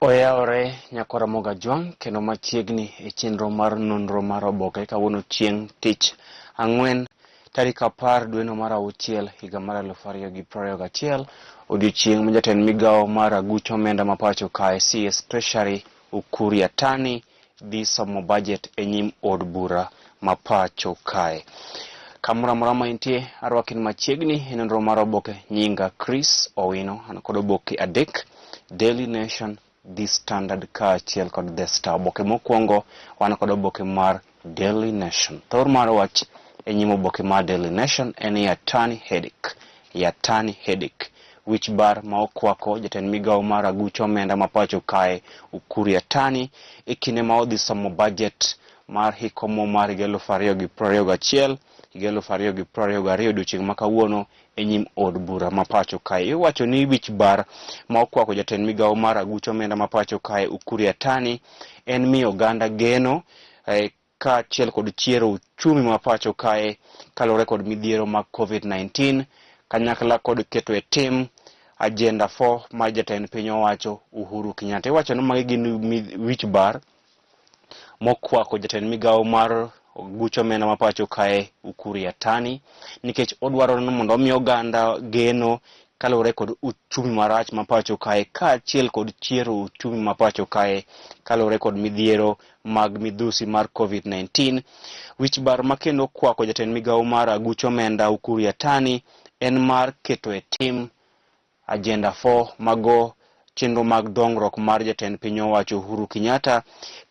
Oyaore nyakora moga jwang' kendo machiegni e chenro mar nonro mar oboke kawuono chieng' tich ang'wen tarik 10 dweno mar auchiel higa mar 2021 odiochieng' ma jatend migawo mar aguch omenda ma pacho kae CS Treasury Ukur Yatani dhi somo budget e nyim od bura ma pacho kae. Kamoro amora ma intie arwakin machiegni e nonro mar oboke. Nyinga Chris Owino, an kod oboke adek: Daily Nation, The Standard kaachiel kod The Star. Oboke mokwongo wan kod oboke mar Daily Nation. Thor mar wach e nyim oboke mar Daily Nation en Yatani headache. Wich bar ma okwako jatend migawo mar aguch omenda ma pacho kae Ukur Yatani e kinde ma odhi somo budget mar hikomo mar 2021 2022 odiochieng' ma kawuono e nyim od bura ma pacho kae. Iwacho ni wich bar ma okwako jatend migawo mar aguch omenda ma pacho kae Ukur Yatani en miyo oganda geno kaachiel kod chiero uchumi ma pacho kae kaluwore kod midhiero mag COVID-19 kanyakla kod keto e tim Agenda 4 mar jatend piny owacho Uhuru Kenyatta. Iwacho ni magi gin wich bar mokwako jatend migawo mar aguch omenda ma pacho kae Ukur Yatani nikech odwaro ni mondo omi oganda geno kaluwore kod uchumi marach ma pacho kae kaachiel kod chiero uchumi ma pacho kae kaluwore kod midhiero mag midhusi mar COVID-19. Wich bar makendo kwako jatend migawo mar aguch omenda Ukur Yatani en mar keto e tim Agenda 4 mago chenro mag dongruok mar jatend piny owacho Uhuru Kenyatta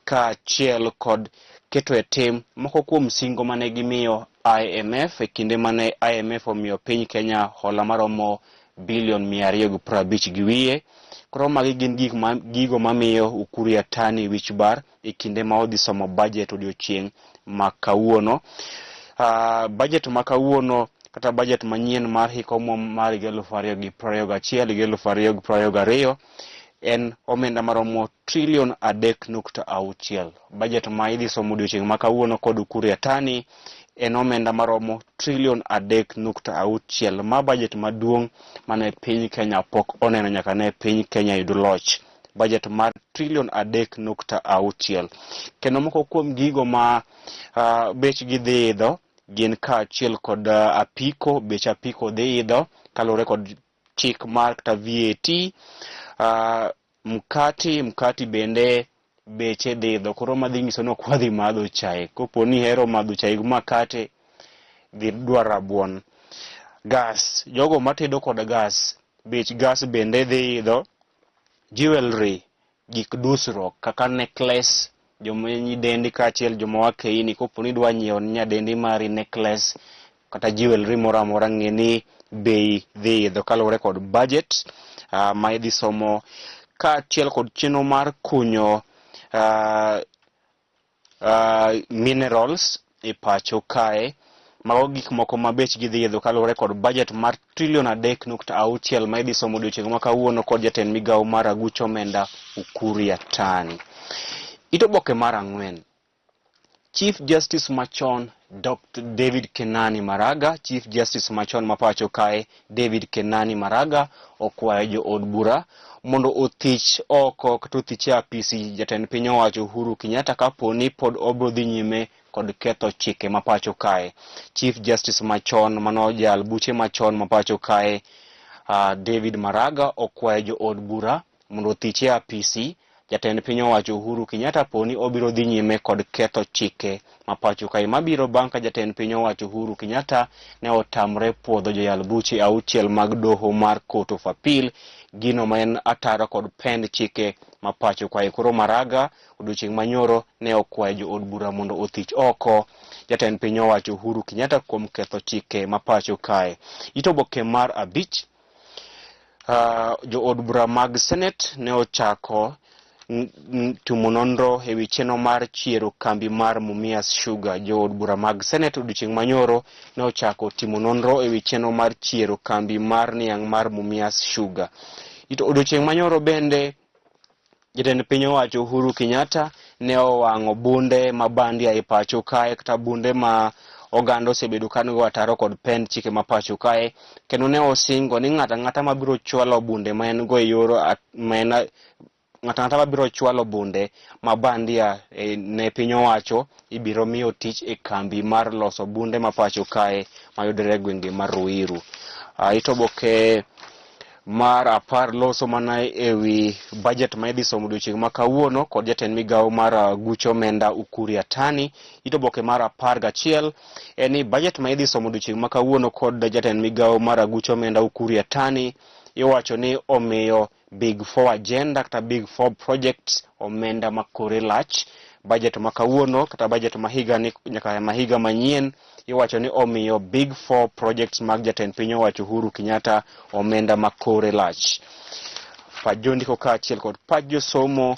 kaachiel kod keto e tim moko kuom singo mane gimiyo IMF e kinde mane IMF omiyo piny Kenya hola maromo bilion 250 gi wiye. Koro magi gin gigo mamiyo Ukur Yatani wich bar e kinde ma odhi somo budget odiochieng' ma kawuono. Budget ma kawuono kata budget manyien mar hikomo mar 2021-2022 en omenda maromo trilion 3.6. Budget ma idhi somo odiochieng' ma kawuono kod Ukur Yatani en omenda maromo trilion 3.6. Ma budget maduong' mane piny Kenya pok oneno nyaka ne piny Kenya yud loch. Budget mar trilion 3.6. Kendo moko kuom gigo ma bechgi dhi idho gin kaachiel kod apiko. Bech apiko dhi idho kaluwore kod chik mar kata VAT. Mkati bende beche dhi idho. Koro madhi nyiso ni ok wadhi madho chai. Kopo ni hero madho chai gi makate dhi dwaro rabuon. Gas, jogo matedo kod gas, bech gas bende dhi idho. Jewelry, gik dusruok kaka necklace, joma nyidendi kaachiel joma wakeini, kopo ni dwa nyiewo nyadendi mari necklace kata jewelry moro amora ng'e ni bei dhi idho kaluwore kod budget ma idhi somo kaachiel kod chenro mar kunyo minerals e pacho kae. Mago gik moko ma bechgi dhi idho kaluwore kod budget mar trilion 3.6 ma idhi somo odiochieng' ma kawuono kod jatend migawo mar aguch omenda Ukur Yatani. Itoboke mar ang'wen. Chief Justice machon Dr. David Kenani Maraga, Chief Justice machon ma pacho kae David Kenani Maraga okwayo jo od bura mondo othich oko kata othich apisi jatend piny owacho Uhuru Kenyatta kapo ni pod obro dhi nyime kod ketho chike ma pacho kae. Chief Justice machon mano jal buche machon ma pacho kae David Maraga okwayo jo od bura mondo othich apisi jatend piny owacho Uhuru Kenyatta poni obiro dhi nyime kod ketho chike ma pacho kae. Mabiro bang' ka jatend piny owacho Uhuru Kenyatta ne otamre puodho joyal buche 6 mag doho mar Court of Appeal gino ma en ataro kod pend chike ma pacho kae. Koro Maraga odiochieng' manyoro ne okwayo jo od bura mondo othich oko jatend piny owacho Uhuru Kenyatta kuom ketho chike ma pacho kae. Itoboke mar 5. Jo od bura mag Senate ne ochako timo nonro ewi chenro mar chiero kambi mar Mumias Sugar. Jo od bura mag Senate odiochieng' manyoro ne ochako timo nonro ewi chenro mar chiero kambi mar niang' mar Mumias Sugar. Odiochieng' manyoro bende jatend piny owacho Uhuru Kenyatta ne owang'o bunde mabandia e pacho kae kata bunde ma oganda osebedo kanigo ataro kod pend chike ma pacho kae, kendo ne osingo ni ng'ata ng'ata mabiro chwalo bunde ma en go e yor ng'ata mabiro chwalo bunde mabandia ne piny owacho ibiro miyo tich e kambi mar loso bunde mapacho kae mayudore e gwenge mar Ruiru. Itoboke mar 10 loso mana ewi budget ma idhi somo odiochieng' ma kawuono kod jatend migawo mar Gucho Menda Ukuri Yatani. Itoboke mar 11 en ni budget ma idhi somo odiochieng' ma kawuono kod jatend migawo mar Gucho Menda Ukuri Yatani iwacho ni omiyo Big Four agenda kata Big Four projects omenda makore lach. Budget ma kawuono kata budget ma higa ni nyaka ma higa manyien iwacho ni omiyo Big Four projects mag jatend piny owacho Uhuru Kenyatta omenda makore lach. Pajo ndiko kaachiel kod pajo somo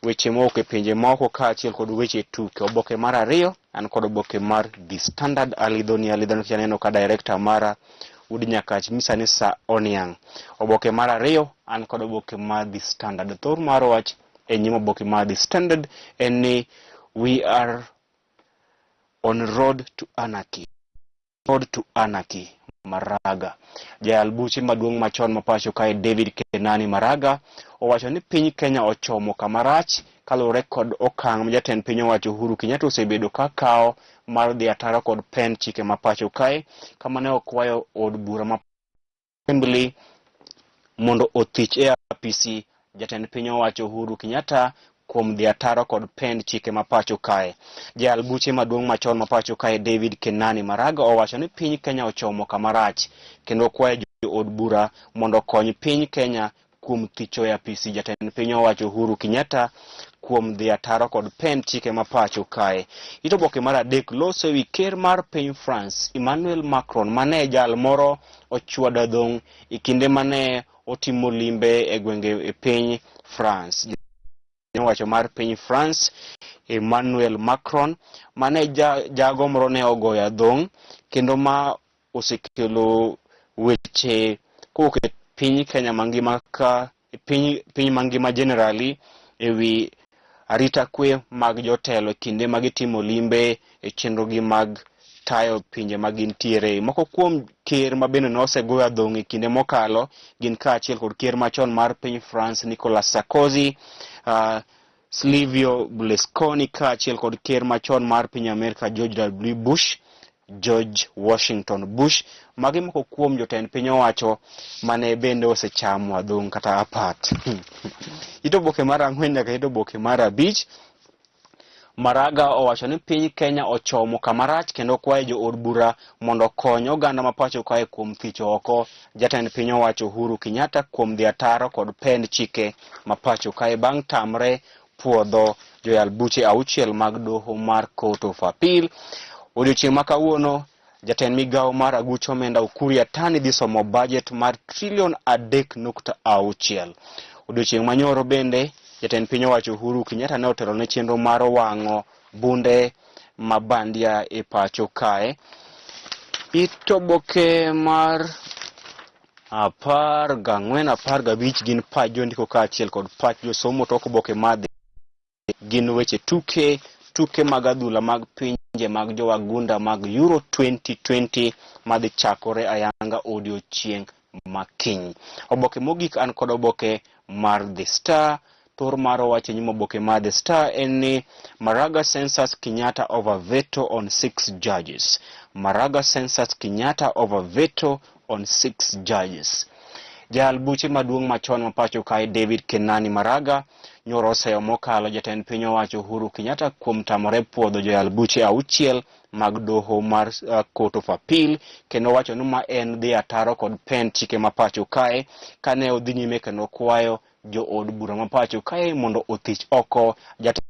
weche moko e pinje moko kaachiel kod weche tuke. Oboke mar 2 an kod oboke mar The Standard alidhoni kianeno ka director mara Udi Nyakach misani Sa Oniang. Oboke mar 2 an kod oboke mar The Standard. Thor mar wach e nyim oboke mar The Standard en ni we are on road to anarchy. Road to anarchy. Maraga. Jayal buche maduong' machon mapacho kae David Kenani Maraga owacho ni piny Kenya ochomo kamarach kalure kod okang' ma jatend piny owacho Uhuru Kenyatta osebedo ka kao mar dhi ataro kod pen chike mapacho kae kama ne okwayo od bura ma Assembly mondo othich e apisi jatend piny owacho Uhuru Kenyatta kuom dhi ataro kod pen chike mapacho kae. Jayal buche maduong' machon mapacho kae David Kenani Maraga owacho ni piny Kenya ochomo kamarach kendo kwayo jo od bura mondo kony piny Kenya kuom thicho e apisi jatend piny owacho Uhuru Kenyatta kuom dhi ataro kod pen chike mapacho kae. Itoboke mar 3 loso ewi ker mar piny France Emmanuel Macron mane jal moro ochwado dhong' e kinde mane otimo limbe e gwenge e piny France. Owacho mar piny France Emmanuel Macron mane jago moro ne ogoya dhong' kendo ma osekelo weche kowuok e piny Kenya mangima ka piny mangima generally ewi arita kwe mag jotelo kinde magitimo limbe e chenro gi mag tayo pinje magintiere. Moko kuom ker ma bende nosegoya dhong' e kinde mokalo gin kaachiel kod ker machon mar piny France Nicolas Sarkozy, Silvio Berlusconi kaachiel kod ker machon mar piny Amerika George W. Bush, George Washington Bush. Magi moko kuom jotend piny owacho mane bende osechamo adhong' kata apat. Itoboke mar 4 nyaka itoboke mar 5 Maraga owacho ni piny Kenya ochomo kamarach kendo kwayo jo od bura mondo kony oganda mapacho kae kuom thicho oko jatend piny owacho Uhuru Kenyatta kuom dhi ataro kod pen chike mapacho kae bang' tamre puodho joyal buche 6 mag doho mar Court of Appeal. Odiochieng' ma kawuono jatend migawo mar Gucho Menda Ukuri Yatani dhi somo budget mar Sh3.6. Odiochieng' manyoro bende jatend piny owacho Uhuru Kenyatta ne otelo ne chenro mar wang'o bunde mabandia e pacho kae. Itoboke mar 14, 15 gin pajo ndiko kaachiel kod pach josomo to oboke mag gin weche tuke mag adhula mag pinje mag jowagunda mag Euro 2020 madhi chakore ayanga odiochieng' makiny. Oboke mogik an kod oboke mar The Star. Thor mar wach nyimo oboke mar The Star en ni Maraga censors Kenyatta over veto on 6 judges. Maraga censors Kenyatta over veto on 6 judges. Jal buche maduong' machon mapacho kae David Kenani Maraga nyoro oseyo mokalo jatend piny owacho Uhuru Kenyatta kuom tamore puodho joyal buche 6 mag doho mar Court of Appeal kendo wacho ni ma en dhi ataro kod pen chike mapacho kae kane odhi nyime kendo kwayo jo od bura mapacho kae mondo othich oko jatend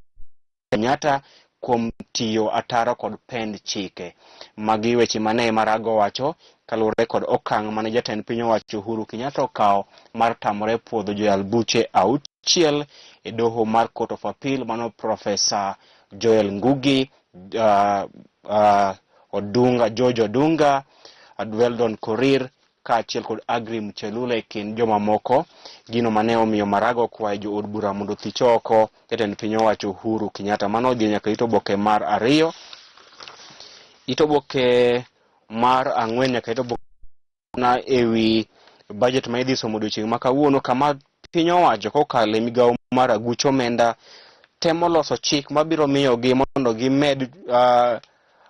Kenyatta kuom tiyo ataro kod pen chike. Magi weche mane Maraga wacho kalure kod okang' mane jatend piny owacho Uhuru Kenyatta okao mar tamore puodho joyal buche 6 e doho mar Court of Appeal mano Professor Joel Ngugi, George Odunga, Weldon Korir kaachiel kod Aggrey Mchelule kin joma moko. Gino mane omiyo Maraga okwayo jo od bura mondo thich oko jatend piny owacho Uhuru Kenyatta. Mano odhi nyaka itoboke mar 2. Itoboke mar 4 nyaka itoboke na ewi budget ma idhi somo odiochieng' ma kawuono kama piny owacho kokalo e migawo mar aguch omenda temo loso chik mabiro miyogi mondo gimed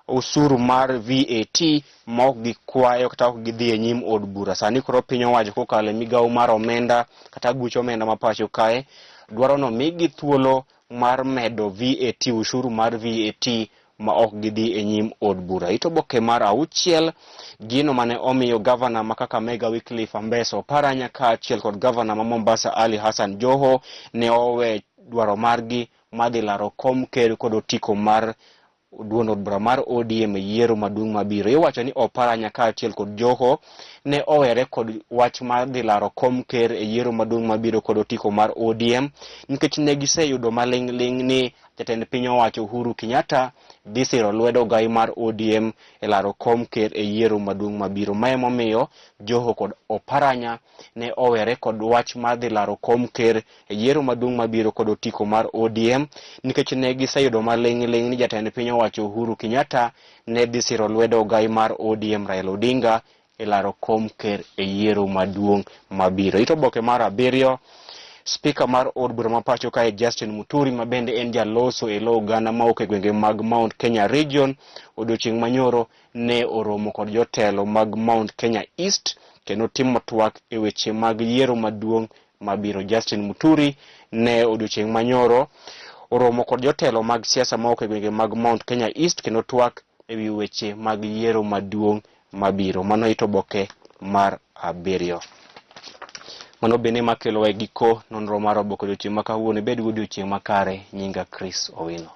usuru mar VAT ma ok gikwayo kata ok gidhi e nyim od bura. Sani koro piny owacho kokalo e migawo mar omenda kata aguch omenda ma pacho kae dwaro no migi thuolo mar medo VAT, ushuru mar VAT ma ok gidhi e nyim od bura. Ito boke mar 6 gino mane omiyo gavana ma Kakamega Wycliffe Ambeso Oparanya kaachiel kod gavana ma Mombasa Ali Hassan Joho ne owe dwaro margi madhi laro kom ker kod otiko mar duond od bura mar ODM e yiero maduong' mabiro. Iwacho ni Oparanya kaachiel kod Joho ne owere kod wach mar dhi laro kom ker e yiero maduong' mabiro kod otiko mar ODM nikech ne giseyudo maling'ling ni jatend piny owacho Uhuru Kenyatta dhi siro lwedo gai mar ODM e laro kom ker e yiero maduong' mabiro. Mae momiyo Joho kod Oparanya ne owere kod wach mar dhi laro kom ker e yiero maduong' mabiro kod otiko mar ODM nikech ne giseyudo maling'ling ni jatend piny owacho Uhuru Kenyatta ne dhi siro lwedo gai mar ODM Raila Odinga e laro kom ker e yiero maduong' mabiro. Ito boke mar 7 Speaker mar od bura ma pacho kae Justin Muturi ma bende en jaloso e lo Uganda ma ok e gwenge mag Mount Kenya Region odiochieng' manyoro ne oromo kod jotelo mag Mount Kenya East kendo timo twak e weche mag yiero maduong' mabiro. Justin Muturi ne odiochieng' manyoro oromo kod jotelo mag siasa ma ok e gwenge mag Mount Kenya East kendo twak e wi weche mag yiero maduong' mabiro. Mano ito boke mar 7. Mano bende makelo e giko nonro mar oboke odiochieng' ma kawuono. Bed gi odiochieng' makare. Nyinga Chris Owino.